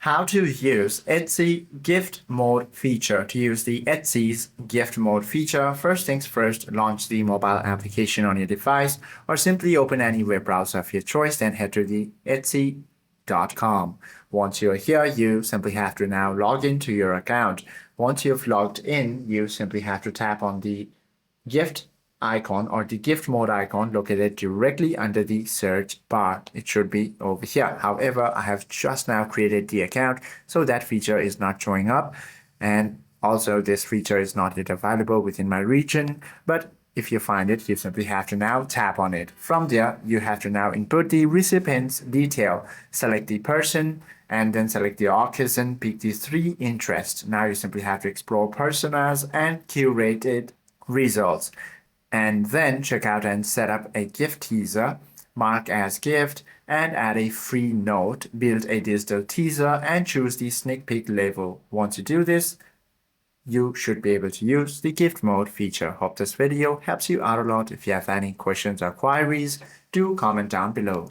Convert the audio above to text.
How to use Etsy gift mode feature. To use the Etsy's gift mode feature, first things first, launch the mobile application on your device or simply open any web browser of your choice, then head to the Etsy.com. Once you're here, you simply have to now log into your account. Once you've logged in, you simply have to tap on the gift icon or the gift mode icon located directly under the search bar. It should be over here. However, I have just now created the account, so that feature is not showing up. And also this feature is not yet available within my region, but if you find it, you simply have to now tap on it. From there, you have to now input the recipient's detail, select the person, and then select the occasion, pick these three interests. Now you simply have to explore personas and curated results. And then check out and set up a gift teaser, mark as gift, and add a free note, build a digital teaser, and choose the sneak peek label. Once you do this, you should be able to use the gift mode feature. Hope this video helps you out a lot. If you have any questions or queries, do comment down below.